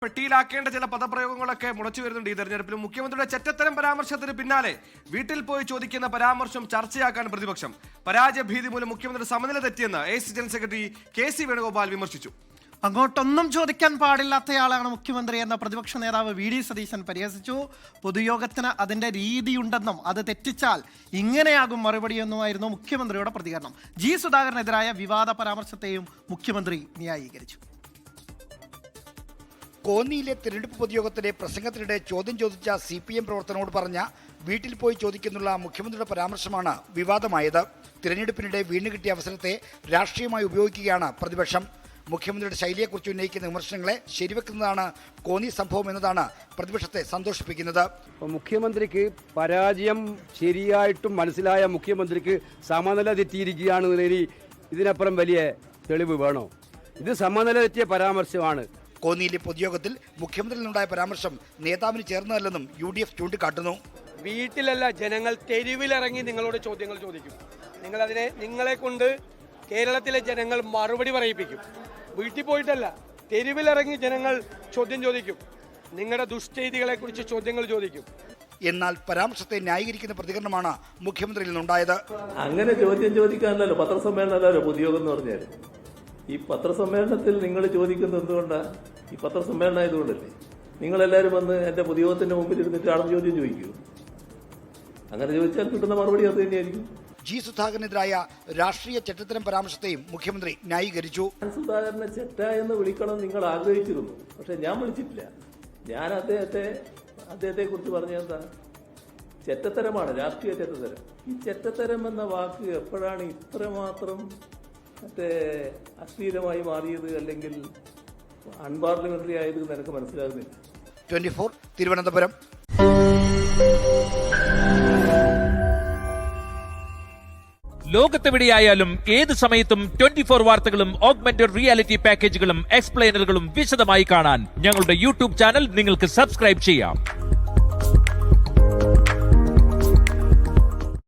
പെട്ടിയിലാക്കേണ്ട ചില പദപ്രയോഗങ്ങളൊക്കെ മുളച്ചു വരുന്നുണ്ട് ഈ തെരഞ്ഞെടുപ്പിൽ. മുഖ്യമന്ത്രിയുടെ ചെറ്റത്തരം പരാമർശത്തിന് പിന്നാലെ വീട്ടിൽ പോയി ചോദിക്കുന്ന പരാമർശം ചർച്ചയാക്കാൻ പ്രതിപക്ഷം. പരാജയ ഭീതി മൂലം മുഖ്യമന്ത്രി സമനില തെറ്റിയെന്ന് AICC general secretary KC. Venugopal വിമർശിച്ചു. അങ്ങോട്ടൊന്നും ചോദിക്കാൻ പാടില്ലാത്തയാളാണ് മുഖ്യമന്ത്രി എന്ന പ്രതിപക്ഷ നേതാവ് വി.ഡി. സതീശൻ പരിഹസിച്ചു. പൊതുയോഗത്തിന് അതിന്റെ രീതിയുണ്ടെന്നും അത് തെറ്റിച്ചാൽ ഇങ്ങനെയാകും മറുപടിയെന്നുമായിരുന്നു മുഖ്യമന്ത്രിയുടെ പ്രതികരണം. ജി സുധാകരനെതിരായ വിവാദ പരാമർശത്തെയും മുഖ്യമന്ത്രി ന്യായീകരിച്ചു. കോന്നിയിലെ തിരഞ്ഞെടുപ്പ് പൊതുയോഗത്തിലെ പ്രസംഗത്തിനിടെ ചോദ്യം ചോദിച്ച CPM പ്രവർത്തകനോട് പറഞ്ഞ വീട്ടിൽ പോയി ചോദിക്കുന്നുള്ള മുഖ്യമന്ത്രിയുടെ പരാമർശമാണ് വിവാദമായത്. തിരഞ്ഞെടുപ്പിനിടെ വീണ് കിട്ടിയ അവസരത്തെ രാഷ്ട്രീയമായി ഉപയോഗിക്കുകയാണ് പ്രതിപക്ഷം. മുഖ്യമന്ത്രിയുടെ ശൈലിയെക്കുറിച്ച് ഉന്നയിക്കുന്ന വിമർശനങ്ങളെ ശരിവെക്കുന്നതാണ് കോന്നി സംഭവം എന്നതാണ് പ്രതിപക്ഷത്തെ സന്തോഷിപ്പിക്കുന്നത്. മുഖ്യമന്ത്രിക്ക് പരാജയം ശരിയായിട്ടും മനസ്സിലായ മുഖ്യമന്ത്രിക്ക് സമനില തെറ്റിയിരിക്കുകയാണ്. ഇതിനപ്പുറം വലിയ തെളിവ് വേണോ? ഇത് സമനില തെറ്റിയ പരാമർശമാണ്. കോന്നിയിലെ പൊതുയോഗത്തിൽ മുഖ്യമന്ത്രിയിൽ നിന്നുണ്ടായ പരാമർശം നേതാവിന് ചേർന്നതല്ലെന്നും UDF ചൂണ്ടിക്കാട്ടുന്നു. വീട്ടിലല്ല, ജനങ്ങൾ തെരുവിലിറങ്ങി നിങ്ങളോട് ചോദ്യങ്ങൾ ചോദിക്കും. നിങ്ങളെ കൊണ്ട് കേരളത്തിലെ ജനങ്ങൾ മറുപടി പറയിപ്പിക്കും. വീട്ടിൽ പോയിട്ടല്ല, തെരുവിലിറങ്ങി ജനങ്ങൾ ചോദ്യം ചോദിക്കും. നിങ്ങളുടെ ദുഷ്ചെയ്തികളെ കുറിച്ച് ചോദ്യങ്ങൾ ചോദിക്കും. എന്നാൽ പരാമർശത്തെ ന്യായീകരിക്കുന്ന പ്രതികരണമാണ് മുഖ്യമന്ത്രിയിൽ നിന്നുണ്ടായത്. അങ്ങനെ ചോദ്യം ചോദിക്കാനല്ലോ പത്രസമ്മേളനമല്ലോ പൊതുയോഗം എന്ന് പറഞ്ഞാൽ. ഈ പത്രസമ്മേളനത്തിൽ നിങ്ങൾ ചോദിക്കുന്നത് എന്തുകൊണ്ടാണ്? ഈ പത്രസമ്മേളനം ആയതുകൊണ്ടല്ലേ. നിങ്ങളെല്ലാവരും വന്ന് എന്റെ പൊതുയോഗത്തിന്റെ മുമ്പിൽ ഇരുന്നിട്ട് ആണെന്ന് ചോദ്യം ചോദിക്കൂ. അങ്ങനെ ചോദിച്ചാൽ കിട്ടുന്ന മറുപടി അത് തന്നെയായിരിക്കും. ജി സുധാകരനെതിരായ രാഷ്ട്രീയ ചെറ്റത്തരം പരാമർശത്തെയും മുഖ്യമന്ത്രി ന്യായീകരിച്ചു. സുധാകരനെ ചെറ്റ എന്ന് വിളിക്കണം നിങ്ങൾ ആഗ്രഹിച്ചിരുന്നു, പക്ഷെ ഞാൻ വിളിച്ചിട്ടില്ല. ഞാൻ അദ്ദേഹത്തെ കുറിച്ച് പറഞ്ഞെന്താ? ചെറ്റത്തരമാണ്, രാഷ്ട്രീയ ചെറ്റത്തരം. ഈ ചെറ്റത്തരം എന്ന വാക്ക് എപ്പോഴാണ് ഇത്രമാത്രം അശ്ലീലമായി മാറിയത്, അല്ലെങ്കിൽ അൺപാർലമെന്ററി ആയത് നിനക്ക് മനസ്സിലാകുന്നില്ല. 24 തിരുവനന്തപുരം. ലോകത്തെവിടെയായാലും ഏത് സമയത്തും 24 വാർത്തകളും ഓഗ്മെന്റഡ് റിയാലിറ്റി പാക്കേജുകളും എക്സ്പ്ലെയിനറുകളും വിശദമായി കാണാൻ ഞങ്ങളുടെ YouTube ചാനൽ നിങ്ങൾക്ക് സബ്സ്ക്രൈബ് ചെയ്യാം.